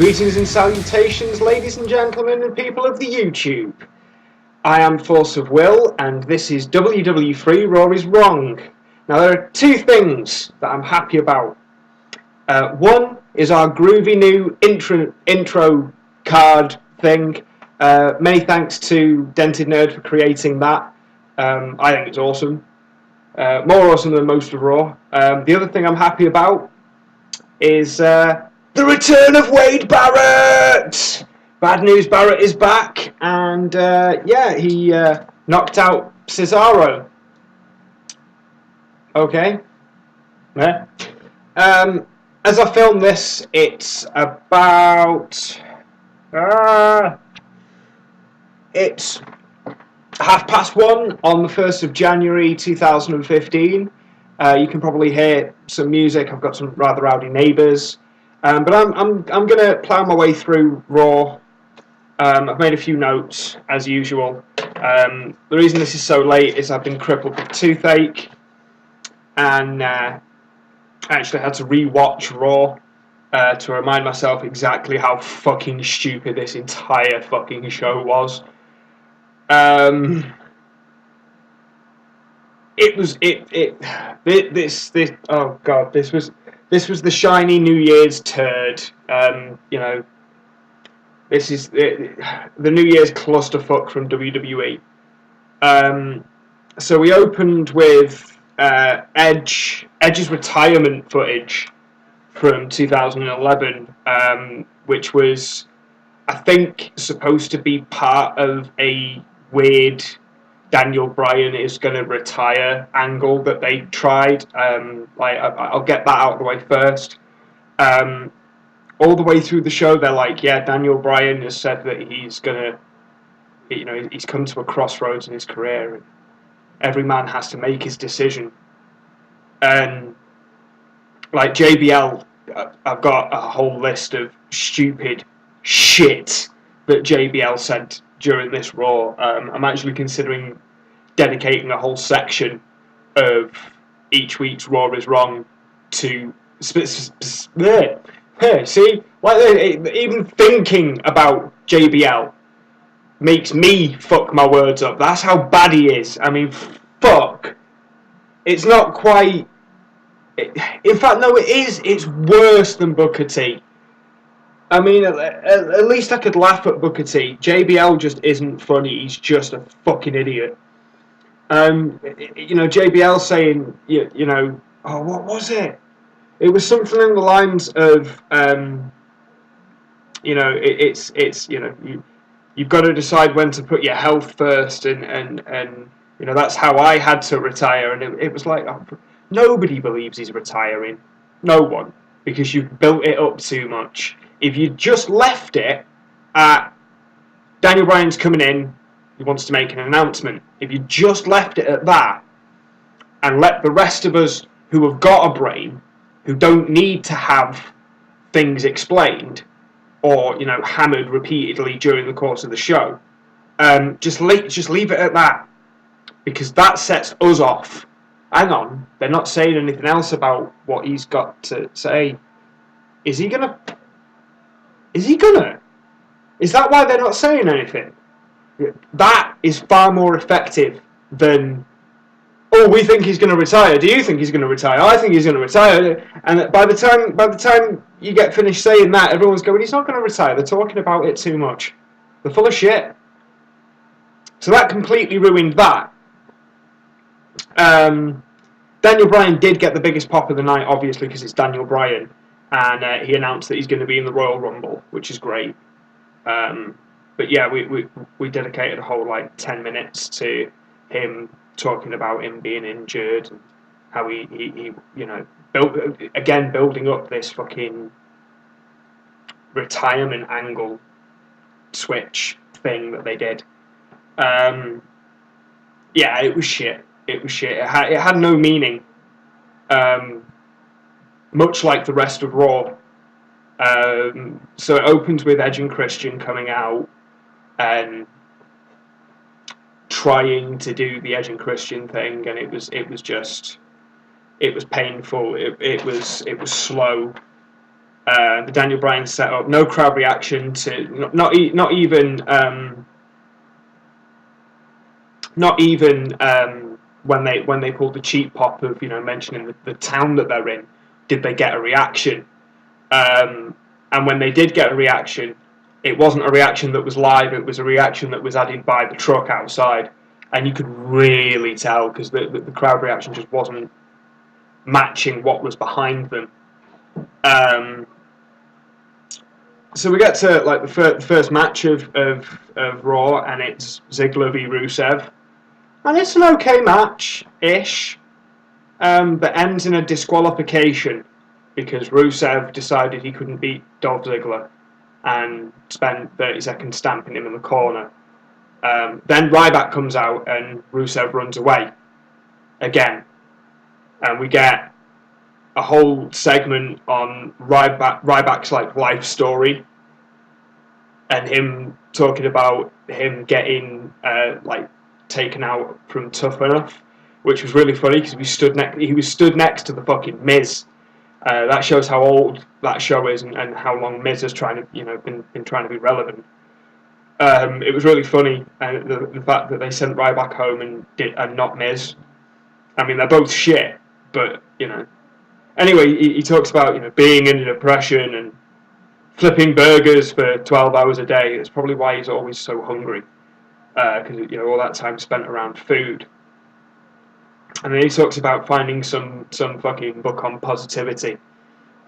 Greetings and salutations, ladies and gentlemen, and people of the YouTube. I am ForceOfWill, and this is WWFree Raw is Wrong. Now, there are two things that I'm happy about. One is our groovy new intro card thing. Many thanks to Dented Nerd for creating that. I think it's awesome. More awesome than most of Raw. The other thing I'm happy about is the return of Wade Barrett! Bad news, Barrett is back, and he knocked out Cesaro. Okay. Yeah. As I film this, it's about... it's 1:30 on the 1st of January 2015. You can probably hear some music. I've got some rather rowdy neighbours. But I'm going to plough my way through Raw. I've made a few notes, as usual. The reason this is so late is I've been crippled with toothache. And I actually had to re-watch Raw to remind myself exactly how fucking stupid this entire fucking show was. This was the shiny New Year's turd. This is the New Year's clusterfuck from WWE. So we opened with Edge's retirement footage from 2011, which was, I think, supposed to be part of a weird Daniel Bryan is going to retire angle that they tried. I'll get that out of the way first. All the way through the show, they're like, yeah, Daniel Bryan has said that he's going to, he's come to a crossroads in his career, and every man has to make his decision. And, like, JBL, I've got a whole list of stupid shit that JBL said during this Raw. I'm actually considering dedicating a whole section of each week's Raw is Wrong to see, like, even thinking about JBL makes me fuck my words up. That's how bad he is. I mean, fuck. It's not quite. In fact, no, it is. It's worse than Booker T. I mean, at least I could laugh at Booker T. JBL just isn't funny. He's just a fucking idiot. JBL saying, oh, what was it? It was something in the lines of, you've got to decide when to put your health first, and that's how I had to retire. And it was like, nobody believes he's retiring. No one. Because you've built it up too much. If you just left it at Daniel Bryan's coming in, he wants to make an announcement. If you just left it at that and let the rest of us who have got a brain, who don't need to have things explained or, hammered repeatedly during the course of the show, just leave it at that, because that sets us off. Hang on, they're not saying anything else about what he's got to say. Is he gonna? Is that why they're not saying anything? That is far more effective than, oh, we think he's going to retire. Do you think he's going to retire? I think he's going to retire. And by the time you get finished saying that, everyone's going, he's not going to retire. They're talking about it too much. They're full of shit. So that completely ruined that. Daniel Bryan did get the biggest pop of the night, obviously, because it's Daniel Bryan. And he announced that he's going to be in the Royal Rumble, which is great. But yeah, we dedicated a whole 10 minutes to him talking about him being injured and how he building up this fucking retirement angle switch thing that they did. Yeah, it was shit. It was shit. It had no meaning. Much like the rest of Raw. So it opens with Edge and Christian coming out and trying to do the Edge and Christian thing, and it was painful. It was slow. The Daniel Bryan setup, no crowd reaction to not even when they pulled the cheap pop of mentioning the town that they're in, did they get a reaction? And when they did get a reaction, it wasn't a reaction that was live. It was a reaction that was added by the truck outside, and you could really tell because the crowd reaction just wasn't matching what was behind them. So we get to like the first match of Raw, and it's Ziggler v Rusev, and it's an okay match-ish, but ends in a disqualification because Rusev decided he couldn't beat Dolph Ziggler and spent 30 seconds stamping him in the corner. Then Ryback comes out and Rusev runs away again, and we get a whole segment on Ryback's like life story, and him talking about him getting like taken out from Tough Enough, which was really funny because he was stood next to the fucking Miz. That shows how old that show is and how long Miz has been trying to be relevant. It was really funny, the fact that they sent Ryback home and not Miz. I mean, they're both shit, but Anyway, he talks about being in a depression and flipping burgers for 12 hours a day. It's probably why he's always so hungry, because all that time spent around food. And then he talks about finding some fucking book on positivity,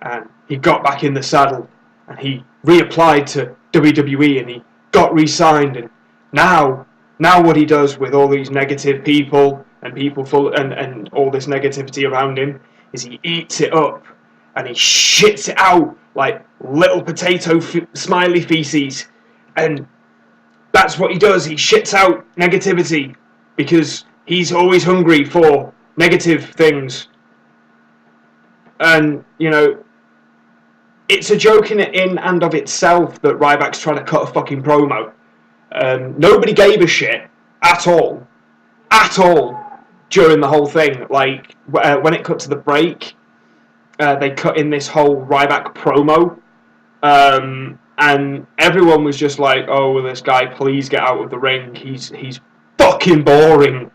and he got back in the saddle and he reapplied to WWE and he got re-signed, and now what he does with all these negative people and people full and all this negativity around him is he eats it up and he shits it out like little potato smiley feces, and that's what he does. He shits out negativity because he's always hungry for negative things. And it's a joke in and of itself that Ryback's trying to cut a fucking promo. Nobody gave a shit at all during the whole thing. Like when it cut to the break, they cut in this whole Ryback promo, and everyone was just like, "Oh, will this guy please get out of the ring? He's fucking boring."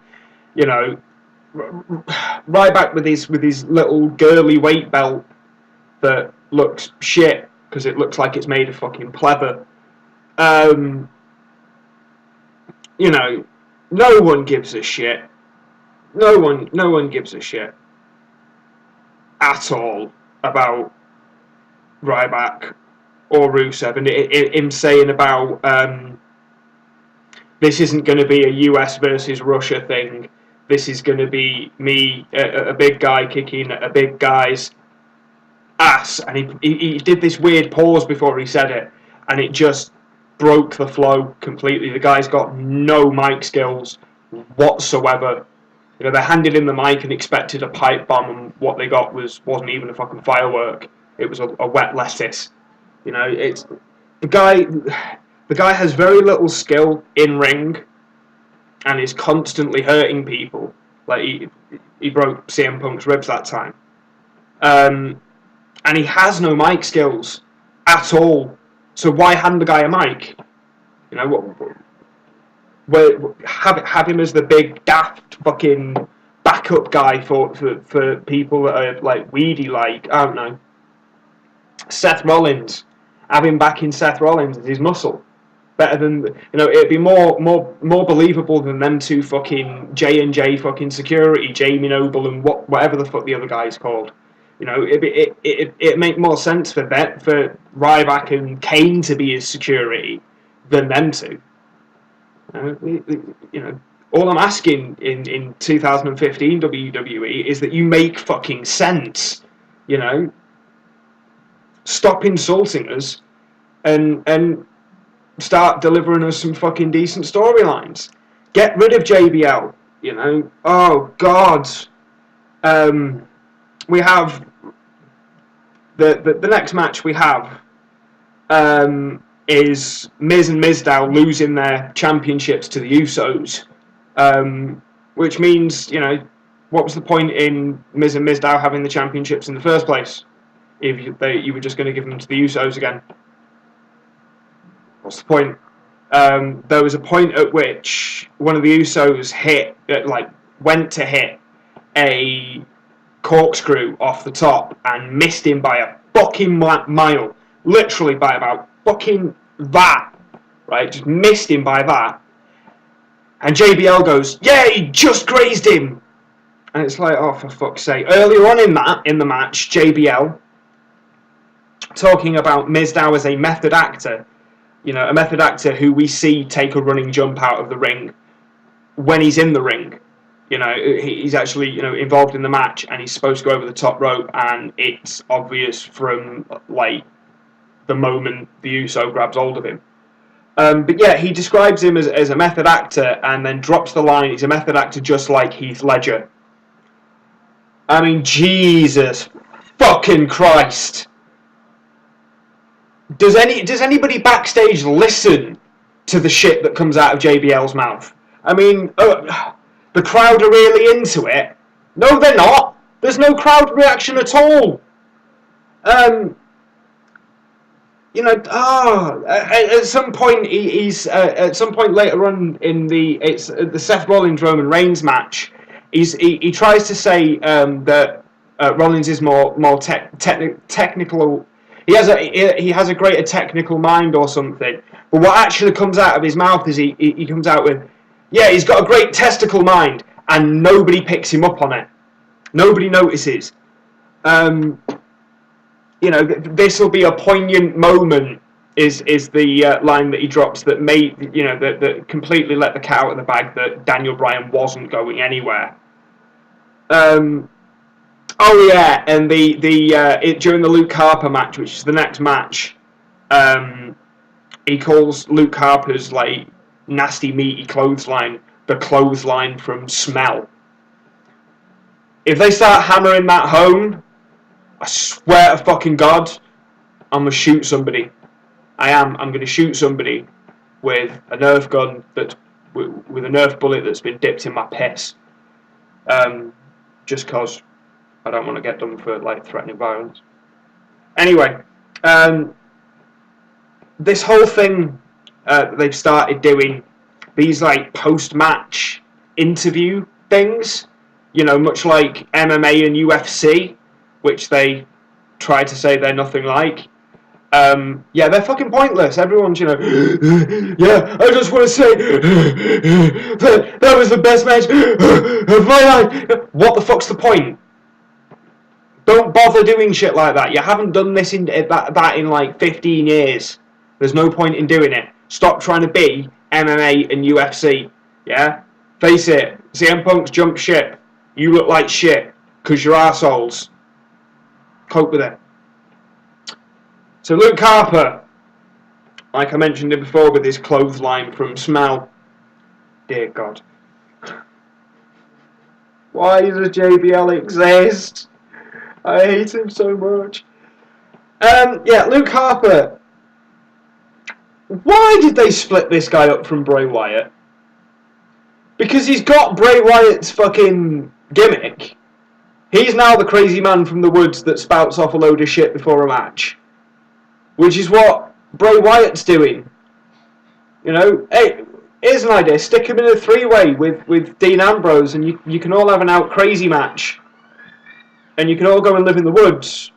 Ryback with his little girly weight belt that looks shit because it looks like it's made of fucking pleather. No one gives a shit. No one gives a shit at all about Ryback or Rusev, and him saying about this isn't going to be a US versus Russia thing. This is going to be me, a big guy kicking a big guy's ass, and he did this weird pause before he said it, and it just broke the flow completely. The guy's got no mic skills whatsoever. They handed him the mic and expected a pipe bomb, and what they got wasn't even a fucking firework. It was a wet lettuce. It's the guy has very little skill in ring, and is constantly hurting people. Like he broke CM Punk's ribs that time, and he has no mic skills at all. So why hand the guy a mic? Have him as the big daft fucking backup guy for people that are like weedy, like I don't know, Seth Rollins. Have him back in Seth Rollins as his muscle. Better than it'd be more believable than them two fucking J&J fucking security, Jamie Noble and whatever the fuck the other guy's called. It'd make more sense for Ryback and Kane to be his security than them two. All I'm asking in 2015 WWE is that you make fucking sense. Stop insulting us and start delivering us some fucking decent storylines. Get rid of JBL. Oh God. We have the next match we have is Miz and Mizdow losing their championships to the Usos, which means what was the point in Miz and Mizdow having the championships in the first place? if you were just going to give them to the Usos again. What's the point? There was a point at which one of the Usos went to hit a corkscrew off the top and missed him by a fucking mile, literally by about fucking that, right? Just missed him by that. And JBL goes, yeah, he just grazed him. And it's like, oh, for fuck's sake. Earlier on in the match, JBL, talking about Mizdow as a method actor, a method actor who we see take a running jump out of the ring when he's in the ring. He's actually, involved in the match, and he's supposed to go over the top rope, and it's obvious from, the moment the Uso grabs hold of him. But yeah, he describes him as a method actor, and then drops the line, he's a method actor just like Heath Ledger. I mean, Jesus fucking Christ. Does anybody backstage listen to the shit that comes out of JBL's mouth? I mean, the crowd are really into it. No, they're not. There's no crowd reaction at all. At some point he's at some point later on in the Seth Rollins Roman Reigns match, he tries to say that Rollins is more technical. He has a greater technical mind or something. But what actually comes out of his mouth is he comes out with, yeah, he's got a great testicle mind, and nobody picks him up on it. Nobody notices. This will be a poignant moment. Is the line that he drops that made that completely let the cat out of the bag that Daniel Bryan wasn't going anywhere. Oh yeah, and during the Luke Harper match, which is the next match, he calls Luke Harper's nasty meaty clothesline the clothesline from Smell. If they start hammering that home, I swear to fucking God, I'm gonna shoot somebody. I'm gonna shoot somebody with a Nerf gun with a Nerf bullet that's been dipped in my piss. Just cause I don't want to get done for threatening violence. Anyway, this whole thing they've started doing these post-match interview things, much like MMA and UFC, which they try to say they're nothing like. They're fucking pointless. Everyone's, yeah, I just want to say that was the best match of my life. What the fuck's the point? Don't bother doing shit like that. You haven't done this in 15 years. There's no point in doing it. Stop trying to be MMA and UFC. Yeah? Face it. CM Punk's jumped ship. You look like shit because you're arseholes. Cope with it. So Luke Harper, like I mentioned it before with his clothesline from Smell. Dear God. Why does JBL exist? I hate him so much. Luke Harper. Why did they split this guy up from Bray Wyatt? Because he's got Bray Wyatt's fucking gimmick. He's now the crazy man from the woods that spouts off a load of shit before a match. Which is what Bray Wyatt's doing. Hey, here's an idea. Stick him in a three-way with Dean Ambrose, and you can all have an out crazy match. And you can all go and live in the woods.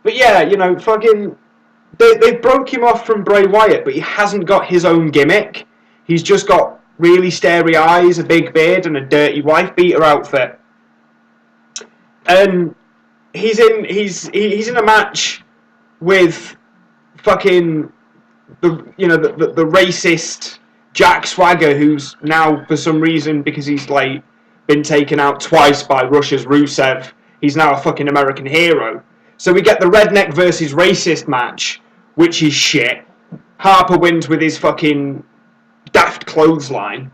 But yeah, fucking... They broke him off from Bray Wyatt, but he hasn't got his own gimmick. He's just got really starey eyes, a big beard, and a dirty wife beater outfit. And he's in a match with fucking the racist Jack Swagger, who's now for some reason, because he's been taken out twice by Russia's Rusev, he's now a fucking American hero. So we get the redneck versus racist match, which is shit. Harper wins with his fucking daft clothesline,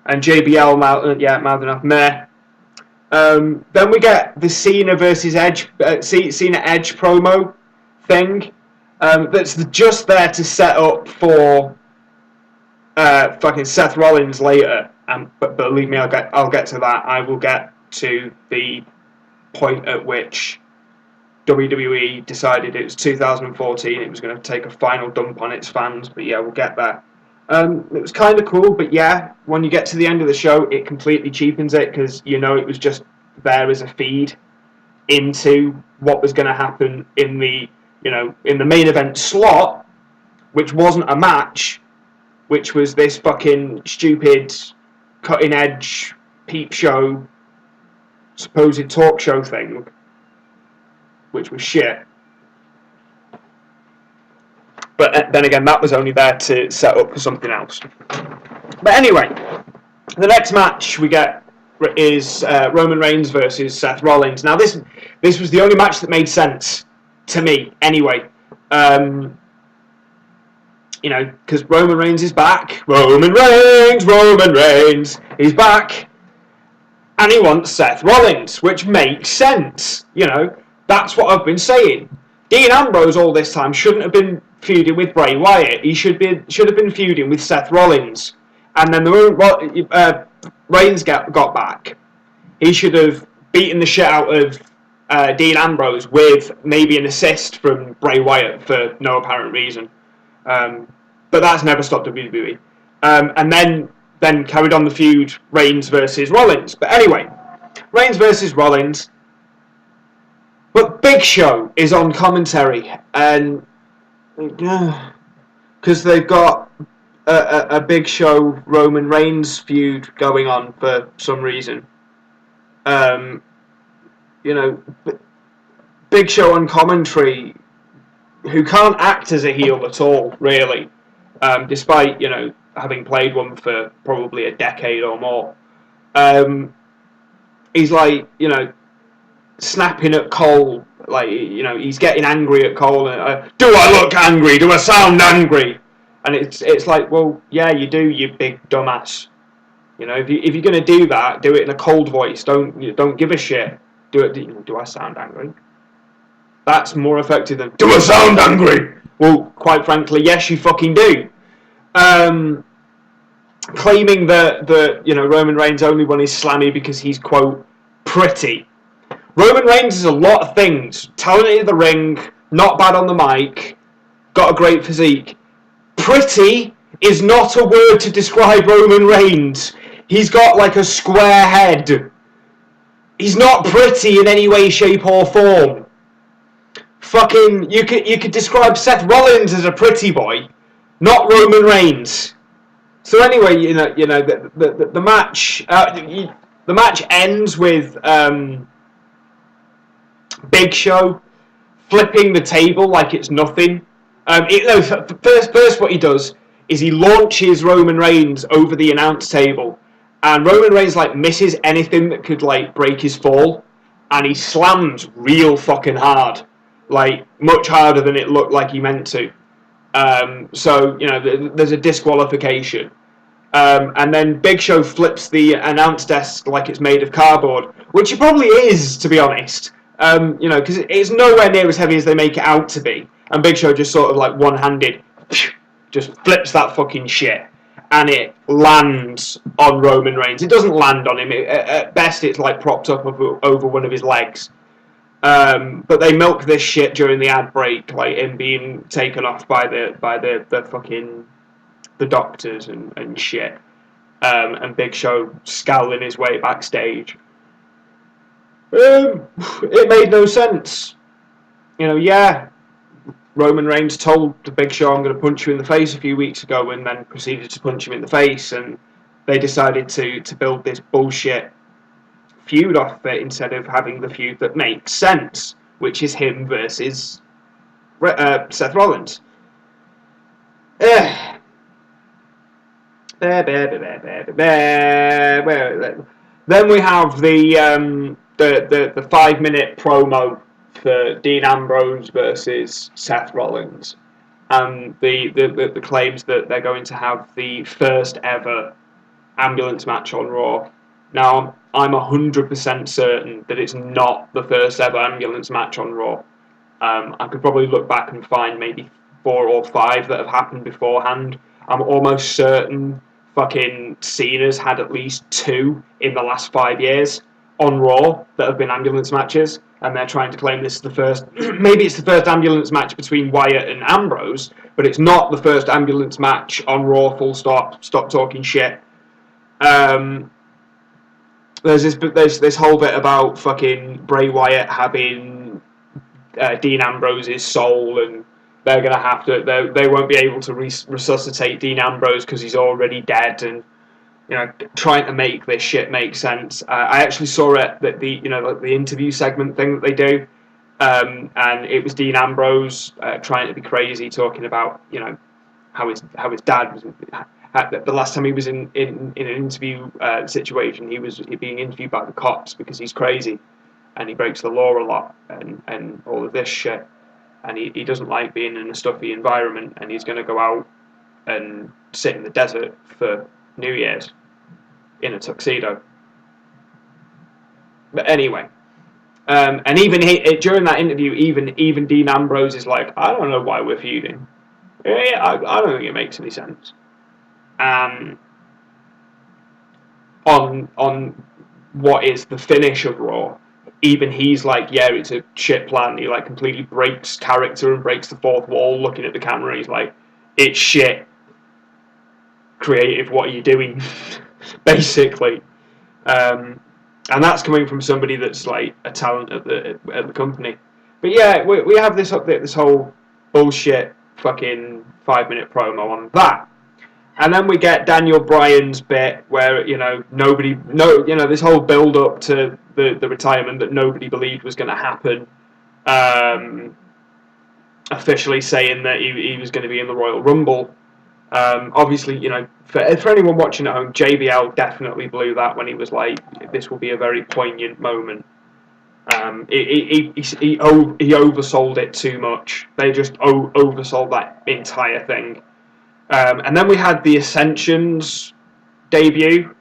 and JBL mouthing off meh. Then we get the Cena versus Edge, Cena Edge promo thing. That's just there to set up for fucking Seth Rollins later. But believe me, I'll get to that. I will get to the point at which WWE decided it was 2014, it was going to take a final dump on its fans, but yeah, we'll get there. It was kind of cool, but yeah, when you get to the end of the show, it completely cheapens it, because you know it was just there as a feed into what was going to happen in the, you know, in the main event slot, which wasn't a match, which was this fucking stupid, cutting edge peep show, supposed talk show thing, which was shit. But then again, that was only there to set up for something else. But anyway, the next match we get is Roman Reigns versus Seth Rollins. Now, this was the only match that made sense to me, anyway. You know, because Roman Reigns is back. Roman Reigns, he's back. And he wants Seth Rollins, which makes sense. You know, that's what I've been saying. Dean Ambrose all this time shouldn't have been feuding with Bray Wyatt. He should have been feuding with Seth Rollins. And then the moment Reigns got back, he should have beaten the shit out of Dean Ambrose with maybe an assist from Bray Wyatt for no apparent reason. But that's never stopped WWE. And then carried on the feud, Reigns versus Rollins. But anyway, Reigns versus Rollins. But Big Show is on commentary, and because they've got a Big Show Roman Reigns feud going on for some reason. You know, Big Show on commentary, who can't act as a heel at all, really, despite, you know, having played one for probably a decade or more. He's like, you know, snapping at Cole, like, you know, he's getting angry at Cole, and do I look angry? Do I sound angry? And it's like, well, yeah, you do, you big dumbass. You know, if you're gonna do that, do it in a cold voice. Don't give a shit. Do I sound angry? That's more effective than, do I sound angry? Well, quite frankly, yes, you fucking do. Claiming that you know, Roman Reigns only won his Slammy because he's, quote, pretty. Roman Reigns is a lot of things. Talented in the ring, not bad on the mic, got a great physique. Pretty is not a word to describe Roman Reigns. He's got like a square head. He's not pretty in any way, shape or form. Fucking, you could describe Seth Rollins as a pretty boy, not Roman Reigns. So anyway, you know the match. The match ends with Big Show flipping the table like it's nothing. First, what he does is he launches Roman Reigns over the announce table, and Roman Reigns like misses anything that could like break his fall, and he slams real fucking hard, like much harder than it looked like he meant to. So, you know, there's a disqualification. And then Big Show flips the announce desk like it's made of cardboard, which it probably is, to be honest. You know, because it's nowhere near as heavy as they make it out to be. And Big Show just sort of like one-handed just flips that fucking shit. And it lands on Roman Reigns. It doesn't land on him. At best, it's like propped up over one of his legs. But they milk this shit during the ad break, like him being taken off by the fucking the doctors and shit. And Big Show scowling his way backstage. It made no sense. You know, yeah, Roman Reigns told the Big Show, I'm going to punch you in the face a few weeks ago, and then proceeded to punch him in the face, and they decided to build this bullshit feud off it instead of having the feud that makes sense, which is him versus Seth Rollins. Then we have the 5-minute promo for Dean Ambrose versus Seth Rollins, and the claims that they're going to have the first ever ambulance match on Raw. Now, I'm 100% certain that it's not the first ever ambulance match on Raw. I could probably look back and find maybe 4 or 5 that have happened beforehand. I'm almost certain fucking Cena's had at least 2 in the last 5 years. on Raw that have been ambulance matches, and they're trying to claim this is the first. Maybe it's the first ambulance match between Wyatt and Ambrose, but it's not the first ambulance match on Raw. Full stop. Stop talking shit. There's this whole bit about fucking Bray Wyatt having Dean Ambrose's soul, and they're gonna have to. They won't be able to resuscitate Dean Ambrose because he's already dead, and trying to make this shit make sense. I actually saw it that like the interview segment thing that they do, and it was Dean Ambrose trying to be crazy, talking about how his dad was. The last time he was in an interview situation, he was being interviewed by the cops because he's crazy and he breaks the law a lot and all of this shit. And he doesn't like being in a stuffy environment, and he's going to go out and sit in the desert for New Year's in a tuxedo. But anyway, and even during that interview, even Dean Ambrose is like, I don't know why we're feuding. I don't think it makes any sense. On what is the finish of Raw, even he's like, yeah, it's a shit plan. He like completely breaks character and breaks the fourth wall, looking at the camera. He's like, it's shit. Creative, what are you doing? Basically, and that's coming from somebody that's like a talent at the company. But yeah, we have this whole bullshit fucking 5-minute promo on that. And then we get Daniel Bryan's bit where, this whole build up to the retirement that nobody believed was going to happen. Officially saying that he was going to be in the Royal Rumble. Obviously, for anyone watching at home, JBL definitely blew that when he was like, this will be a very poignant moment. He oversold it too much. They just oversold that entire thing. And then we had the Ascension's debut.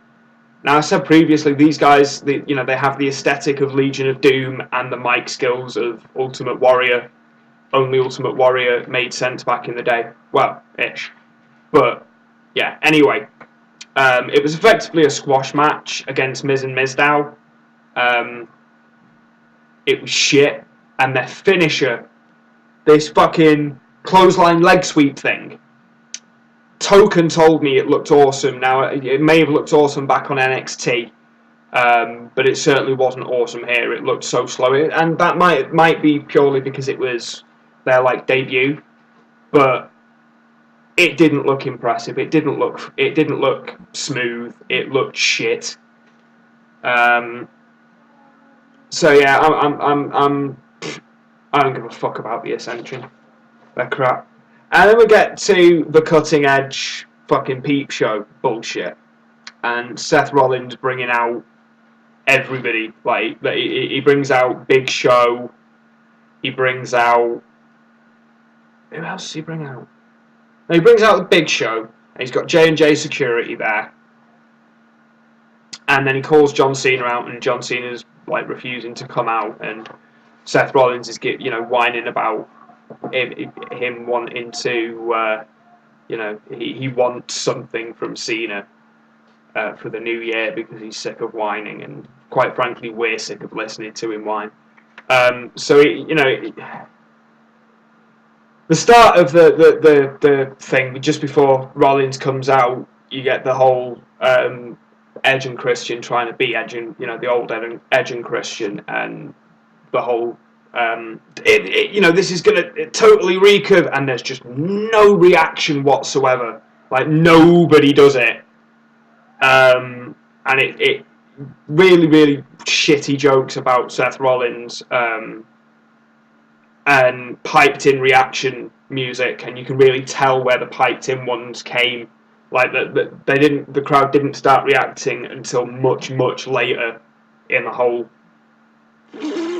Now, I said previously, these guys, they have the aesthetic of Legion of Doom and the mic skills of Ultimate Warrior. Only Ultimate Warrior made sense back in the day. Well, ish. But, yeah, anyway. It was effectively a squash match against Miz and Mizdow. It was shit. And their finisher, this fucking clothesline leg sweep thing, Token told me it looked awesome. Now, it may have looked awesome back on NXT, but it certainly wasn't awesome here. It looked so slow, and that might be purely because it was their like debut, but it didn't look impressive. It didn't look smooth. It looked shit. So yeah, I don't give a fuck about the Ascension. They're crap. And then we get to the cutting edge fucking peep show bullshit, and Seth Rollins bringing out everybody. Like he brings out Big Show. He brings out, who else does he bring out? No, he brings out the Big Show, and he's got J&J Security there. And then he calls John Cena out, and John Cena's like refusing to come out, and Seth Rollins is whining about him wanting to, he wants something from Cena for the new year because he's sick of whining, and quite frankly, we're sick of listening to him whine. The start of the thing, just before Rollins comes out, you get the whole Edge and Christian trying to beat Edge and the old Edge and Christian, and the whole this is gonna totally recurve, and there's just no reaction whatsoever. Like nobody does it, and it really really shitty jokes about Seth Rollins. And piped in reaction music, and you can really tell where the piped in ones came. Like the crowd didn't start reacting until much later in the whole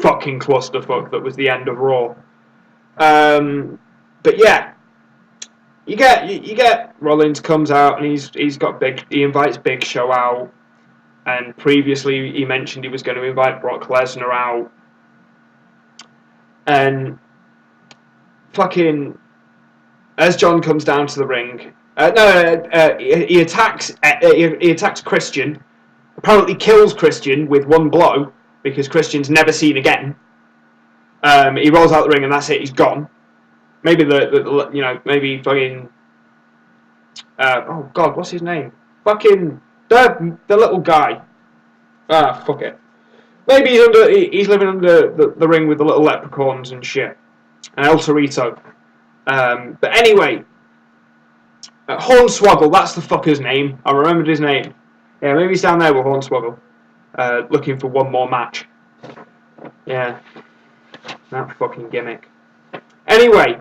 fucking clusterfuck that was the end of Raw. But yeah, you get Rollins comes out, and he invites Big Show out, and previously he mentioned he was going to invite Brock Lesnar out. And fucking, as John comes down to the ring, he attacks Christian, apparently kills Christian with one blow because Christian's never seen again. He rolls out the ring and that's it. He's gone. Maybe maybe fucking. Oh God, what's his name? Fucking the little guy. Fuck it. Maybe he's living under the ring with the little leprechauns and shit. And El Torito. But anyway, Hornswoggle, that's the fucker's name. I remembered his name. Yeah, maybe he's down there with Hornswoggle, looking for one more match. Yeah, that fucking gimmick. Anyway,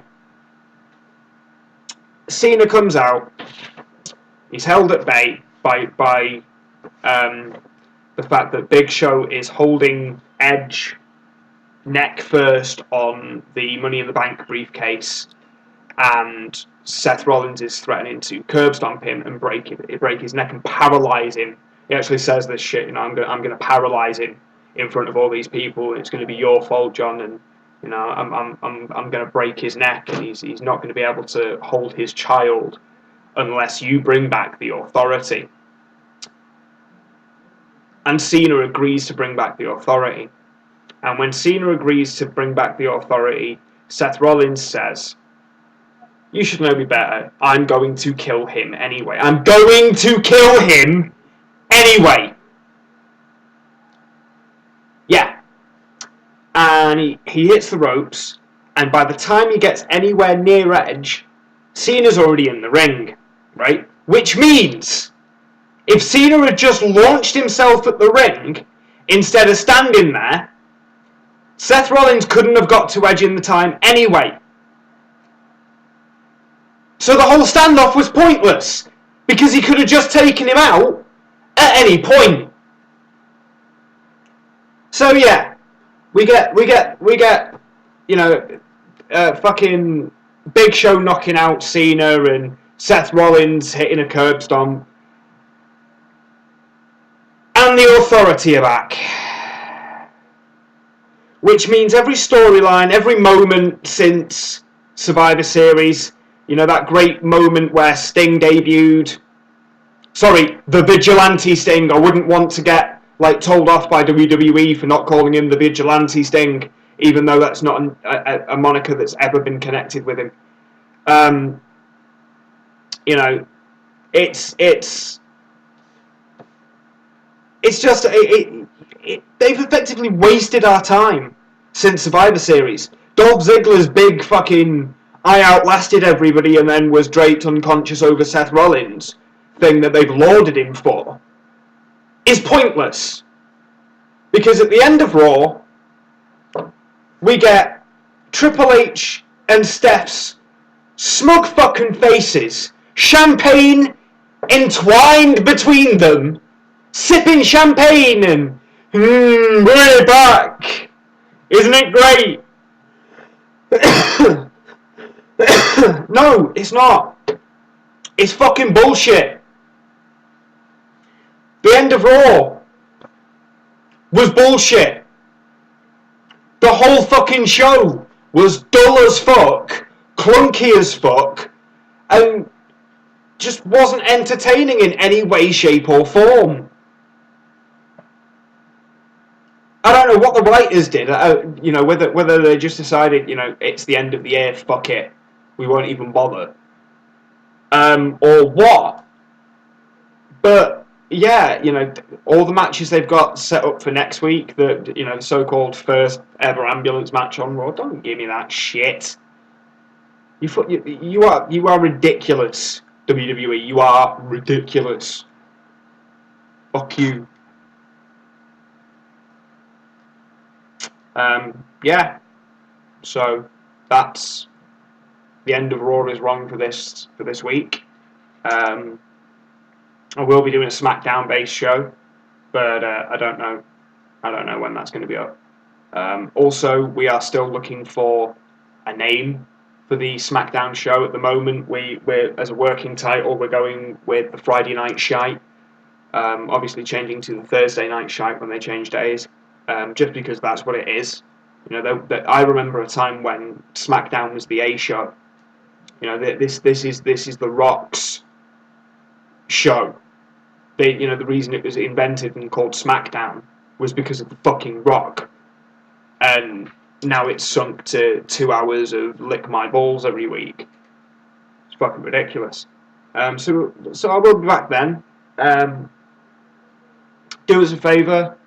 Cena comes out. He's held at bay by the fact that Big Show is holding Edge neck first on the Money in the Bank briefcase, and Seth Rollins is threatening to curb stomp him and break his neck and paralyze him. He actually says this shit, I'm going to paralyze him in front of all these people. It's going to be your fault, John, and I'm going to break his neck, and he's not going to be able to hold his child unless you bring back the authority. And Cena agrees to bring back the authority. And when Cena agrees to bring back the authority, Seth Rollins says, "You should know me better. I'm going to kill him anyway. I'm going to kill him anyway." Yeah. And he hits the ropes, and by the time he gets anywhere near Edge, Cena's already in the ring, right? Which means, if Cena had just launched himself at the ring, instead of standing there, Seth Rollins couldn't have got to Edge in the time anyway. So the whole standoff was pointless, because he could have just taken him out at any point. So yeah, we get fucking Big Show knocking out Cena and Seth Rollins hitting a curb stomp. And the Authority are back. Which means every storyline, every moment since Survivor Series, that great moment where Sting debuted. Sorry, the Vigilante Sting. I wouldn't want to get told off by WWE for not calling him the Vigilante Sting, even though that's not a moniker that's ever been connected with him. It's just they've effectively wasted our time since Survivor Series. Dolph Ziggler's big fucking "I outlasted everybody and then was draped unconscious over Seth Rollins" thing that they've lauded him for is pointless. Because at the end of Raw, we get Triple H and Steph's smug fucking faces, champagne entwined between them, sipping champagne and, we're back! Isn't it great? No, it's not. It's fucking bullshit. The end of Raw was bullshit. The whole fucking show was dull as fuck, clunky as fuck, and just wasn't entertaining in any way, shape or form. I don't know what the writers did, whether they just decided, it's the end of the year, fuck it, we won't even bother. Or what. But, yeah, all the matches they've got set up for next week, the so-called first ever ambulance match on Raw, don't give me that shit. You are ridiculous, WWE. You are ridiculous. Fuck you. Yeah. So that's the end of Raw is wrong for this week. I will be doing a SmackDown based show, but I don't know when that's going to be up. Also, we are still looking for a name for the SmackDown show. At the moment, we're as a working title, we're going with the Friday Night Shite. Obviously, changing to the Thursday Night Shite when they change days, just because that's what it is. I remember a time when SmackDown was the A show. This is the Rock's show. the reason it was invented and called SmackDown was because of the fucking Rock, and now it's sunk to 2 hours of lick my balls every week. It's fucking ridiculous. So I will be back then. Do us a favour,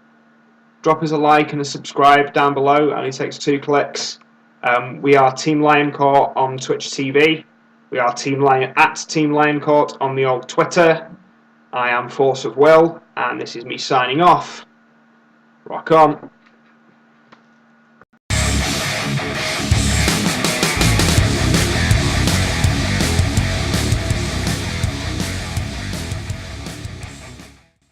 drop us a like and a subscribe down below. It only takes 2 clicks. We are Team Lion Court on Twitch TV. We are Team Lion Court on the old Twitter. I am ForceOfWill, and this is me signing off. Rock on.